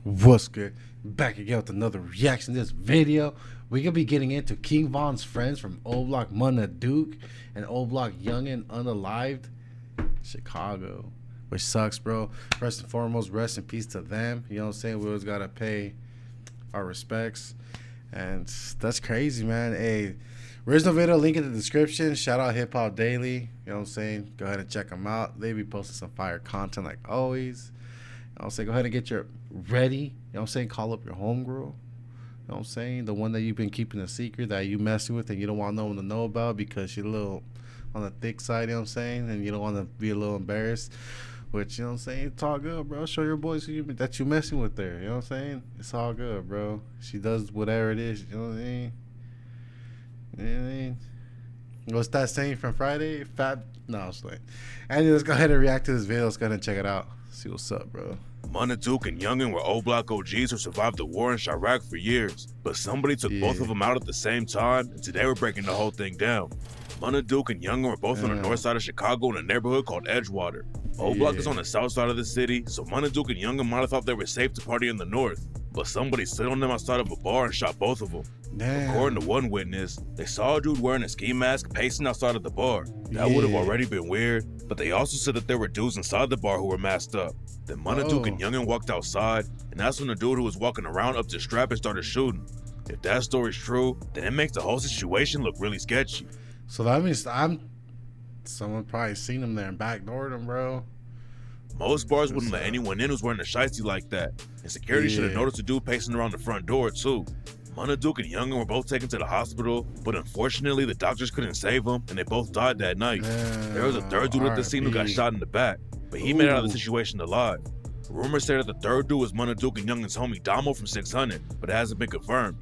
What's good? Back again with another reaction to this video. We're gonna be getting into King Von's friends from O Block Munna Duke and O Block Yungin Unalived Chicago. Which sucks, bro. First and foremost, rest in peace to them. You know what I'm saying? We always gotta pay our respects. And that's crazy, man. Hey, original video link in the description. Shout out Hip Hop Daily. You know what I'm saying? Go ahead and check them out. They be posting some fire content like always. I'll say go ahead and get your ready. You know what I'm saying? Call up your homegirl. You know what I'm saying? The one that you've been keeping a secret that you messing with and you don't want no one to know about because she's a little on the thick side, you know what I'm saying? And you don't want to be a little embarrassed. Which, you know what I'm saying? It's all good, bro. Show your boys that you messing with there. You know what I'm saying? It's all good, bro. She does whatever it is. You know what I mean? You know what I mean? What's that saying from Friday? Fat? No, I'm just like. Anyway, let's go ahead and react to this video. Let's go ahead and check it out. See what's up, bro. Munna Duke and Yungin were O Block OGs who survived the war in Chirac for years, but somebody took both of them out at the same time, and today we're breaking the whole thing down. Munna Duke and Yungin were both on the north side of Chicago in a neighborhood called Edgewater. O Block is on the south side of the city, so Munna Duke and Yungin might have thought they were safe to party in the north, but somebody slid on them outside of a bar and shot both of them. Damn. According to one witness, they saw a dude wearing a ski mask pacing outside of the bar. That would have already been weird, but they also said that there were dudes inside the bar who were masked up. Then Munna Duke and Yungin walked outside, and that's when the dude who was walking around up to strap and started shooting. If that story's true, then it makes the whole situation look really sketchy. So that means someone probably seen him there and backdoored him, bro. Most bars wouldn't let anyone in who's wearing a shiesty like that, and security should have noticed the dude pacing around the front door too. Munna Duke and Yungin were both taken to the hospital, but unfortunately the doctors couldn't save them, and they both died that night. There was a third dude at the scene who got shot in the back, but he made it out of the situation alive. Rumors say that the third dude was Munna Duke and Youngin's homie Damo from 600, but it hasn't been confirmed.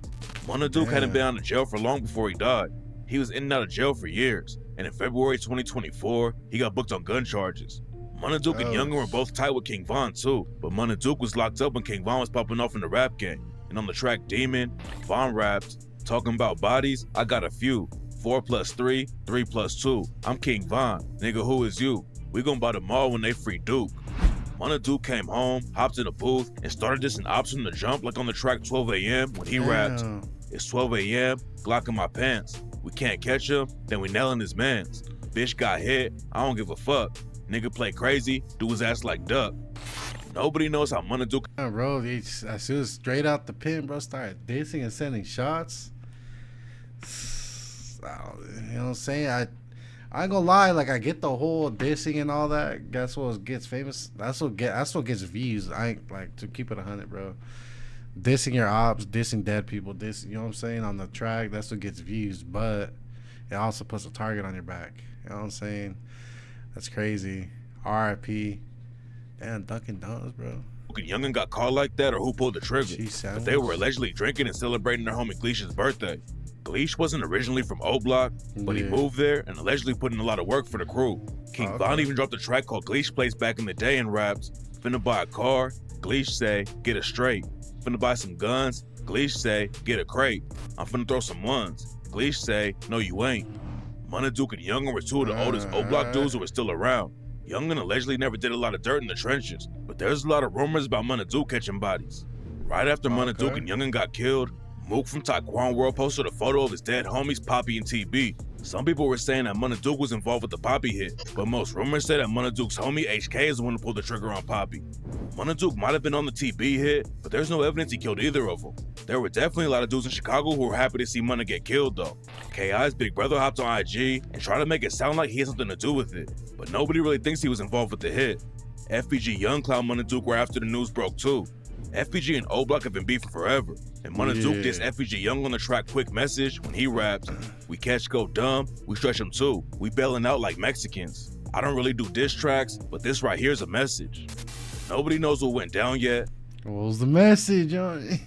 Munna Duke hadn't been out of jail for long before he died. He was in and out of jail for years, and in February 2024, he got booked on gun charges. Munna Duke and Yungin were both tight with King Von too, but Munna Duke was locked up when King Von was popping off in the rap game. And on the track Demon, Von rapped, "Talking about bodies, I got a few. 4 plus 3, 3 plus 2. I'm King Von, nigga, who is you? We gon' buy the mall when they free Duke." Munna Duke came home, hopped in a booth, and started dissing ops from the jump like on the track 12 a.m. when he rapped, "It's 12 a.m., Glock in my pants. We can't catch him, then we nailing his mans. Bitch got hit, I don't give a fuck. Nigga play crazy, do his ass like duck." Nobody knows how Munna Duke. Yeah, bro, as soon as straight out the pen, bro, started dissing and sending shots. You know what I'm saying? I ain't gonna lie, like I get the whole dissing and all that. That's what gets famous. That's what gets views. I ain't like to keep it 100, bro. Dissing your ops, dissing dead people, you know what I'm saying, on the track, that's what gets views, but it also puts a target on your back. You know what I'm saying? That's crazy. RIP. Damn, Dunkin' Donuts, bro. Duke and Yungin got caught like that, or who pulled the trigger? But they were allegedly drinking and celebrating their homie Gleesh's birthday. Gleesh wasn't originally from O Block, but he moved there and allegedly put in a lot of work for the crew. King Von even dropped a track called Gleesh Place back in the day and raps, "Finna buy a car, Gleesh say, get it straight. Finna buy some guns, Gleesh say, get a crate. I'm finna throw some ones, Gleesh say, no you ain't." Munna Duke and Yungin were two of the oldest O Block dudes who were still around. Yungin allegedly never did a lot of dirt in the trenches, but there's a lot of rumors about Munna Duke catching bodies. Right after Munna Duke and Yungin got killed, Mook from Taekwon World posted a photo of his dead homies Poppy and TB. Some people were saying that Munna Duke was involved with the Poppy hit, but most rumors say that Munna Duke's homie HK is the one who pulled the trigger on Poppy. Munna Duke might have been on the TB hit, but there's no evidence he killed either of them. There were definitely a lot of dudes in Chicago who were happy to see Munna get killed though. KI's big brother hopped on IG and tried to make it sound like he had something to do with it, but nobody really thinks he was involved with the hit. FBG Young Clown Munna Duke were after the news broke too. FBG and O Block have been beefing forever, and Munna Duke dissed FBG Young on the track Quick Message when he raps, "We catch go dumb, we stretch them too. We bailing out like Mexicans. I don't really do diss tracks, but this right here's a message." Nobody knows what went down yet. What was the message, Johnny?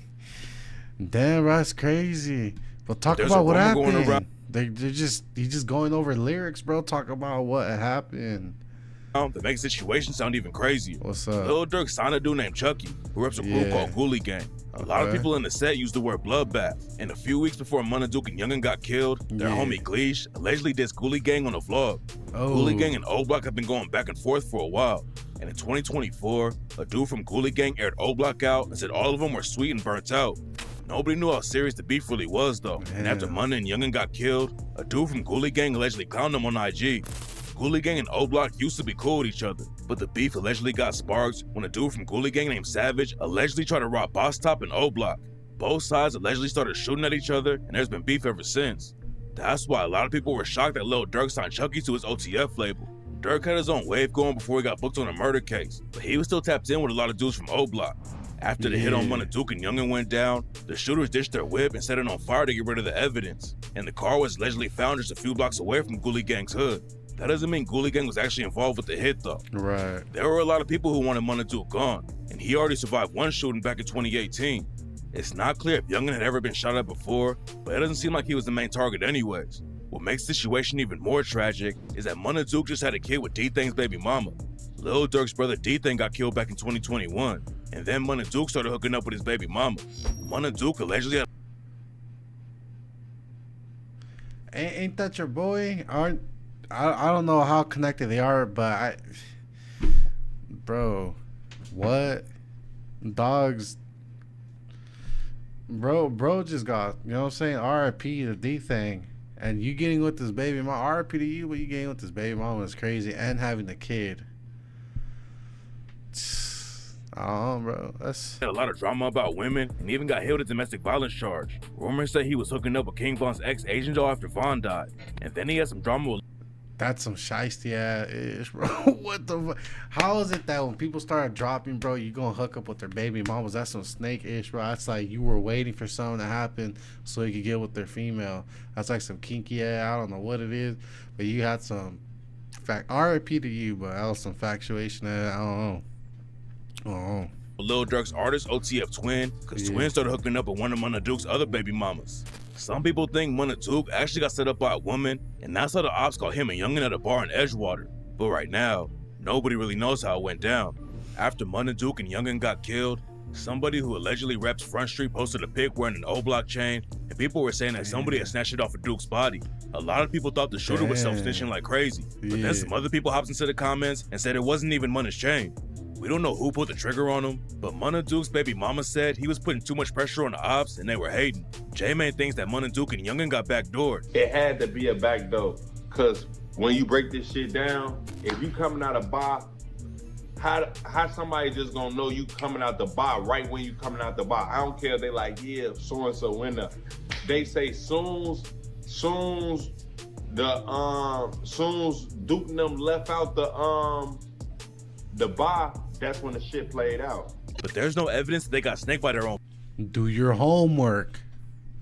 Damn, that's crazy. But talk about what happened. He's just going over lyrics, bro. Talk about what happened. That makes the situation sound even crazier. What's up? Lil Durk signed a dude named Chucky, who reps a group called Ghoulie Gang. A lot of people in the set used the word bloodbath, and a few weeks before Munna Duke and Yungin got killed, their homie Gleesh allegedly dissed Ghoulie Gang on a vlog. Ghoulie Gang and O Block have been going back and forth for a while. And in 2024, a dude from Ghoulie Gang aired O Block out and said all of them were sweet and burnt out. Nobody knew how serious the beef really was though. And after Munna and Yungin got killed, a dude from Ghoulie Gang allegedly clowned them on IG. Ghoulie Gang and O Block used to be cool with each other, but the beef allegedly got sparked when a dude from Ghoulie Gang named Savage allegedly tried to rob Boss Top and O Block. Both sides allegedly started shooting at each other, and there's been beef ever since. That's why a lot of people were shocked that Lil Durk signed Chucky to his OTF label. Durk had his own wave going before he got booked on a murder case, but he was still tapped in with a lot of dudes from O Block. After the hit on Munna Duke and Yungin went down, the shooters ditched their whip and set it on fire to get rid of the evidence, and the car was allegedly found just a few blocks away from Ghoulie Gang's hood. That doesn't mean Ghoulie Gang was actually involved with the hit though. Right. There were a lot of people who wanted Munna Duke gone, and he already survived one shooting back in 2018. It's not clear if Yungin had ever been shot at before, but it doesn't seem like he was the main target anyways. What makes the situation even more tragic is that Munna Duke just had a kid with D-Thang's baby mama. Lil Durk's brother D-Thang got killed back in 2021, and then Munna Duke started hooking up with his baby mama. Munna Duke allegedly had... Ain't that your boy? I don't know how connected they are, but bro, what? Dogs... Bro just got, you know what I'm saying, RIP to D-Thang. And you getting with this baby mama, RIP to you, but you getting with this baby mama is crazy. And having a kid. I don't know, bro. That's... had a lot of drama about women and even got hit with a domestic violence charge. Rumors say he was hooking up with King Von's ex-Asian doll after Von died. And then he had some drama with... That's some shiesty ass ish, bro. What the fuck? How is it that when people start dropping, bro, you gonna hook up with their baby mamas? That's some snake ish, bro. That's like you were waiting for something to happen so you could get with their female. That's like some kinky ass. I don't know what it is, but you had some fact. RIP to you, but that was some factuation that I don't know. Lil Durk's artist OTF Twin, because Twin started hooking up with one of Munna Duke's other baby mamas. Some people think Munna Duke actually got set up by a woman, and that's how the ops caught him and Yungin at a bar in Edgewater. But right now, nobody really knows how it went down. After Munna Duke and Yungin got killed, somebody who allegedly reps Front Street posted a pic wearing an O-Block chain, and people were saying that somebody had snatched it off of Duke's body. A lot of people thought the shooter was self-snitching like crazy, but then some other people hopped into the comments and said it wasn't even Munna's chain. We don't know who pulled the trigger on him, but Munna Duke's baby mama said he was putting too much pressure on the ops and they were hating. J-Man thinks that Munna Duke and Yungin got backdoored. It had to be a backdoor, because when you break this shit down, if you coming out of bar, how somebody just gonna know you coming out the bar right when you coming out the bar? I don't care if they like, yeah, so-and-so winner. They say soon's Duke and them left out the bar, that's when the shit played out. But there's no evidence that they got snaked by their own Do your homework.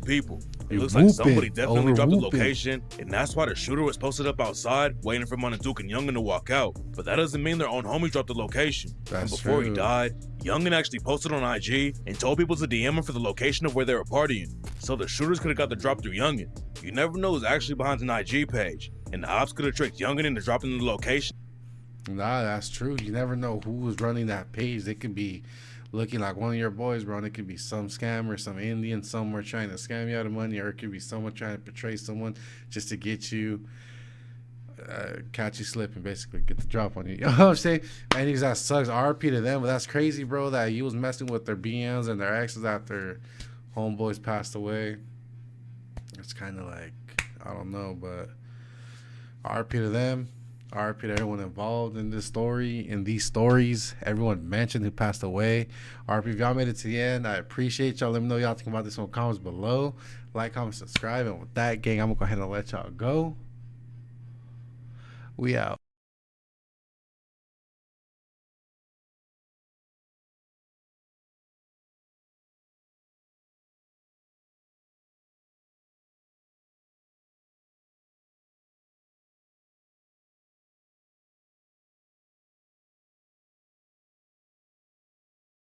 people. It looks like somebody definitely dropped the location, and that's why the shooter was posted up outside waiting for Munna Duke and Yungin to walk out. But that doesn't mean their own homie dropped the location. And before he died, Yungin actually posted on IG and told people to DM him for the location of where they were partying. So the shooters could have got the drop through Yungin. You never know who's actually behind an IG page, and the ops could have tricked Yungin into dropping the location. Nah, that's true. You never know who was running that page. They could be looking like one of your boys, bro. And it could be some scammer, some Indian somewhere trying to scam you out of money, or it could be someone trying to portray someone just to get you, catch you slipping, basically get the drop on you. You know what I'm saying? And that sucks. RP to them, but that's crazy, bro. That you was messing with their BMs and their exes after homeboys passed away. It's kind of like, I don't know, but RP to them. RP to everyone involved in this story, in these stories, everyone mentioned who passed away. RP, if y'all made it to the end, I appreciate y'all. Let me know y'all think about this in the comments below. Like, comment, subscribe, and with that, gang, I'm gonna go ahead and let y'all go. We out.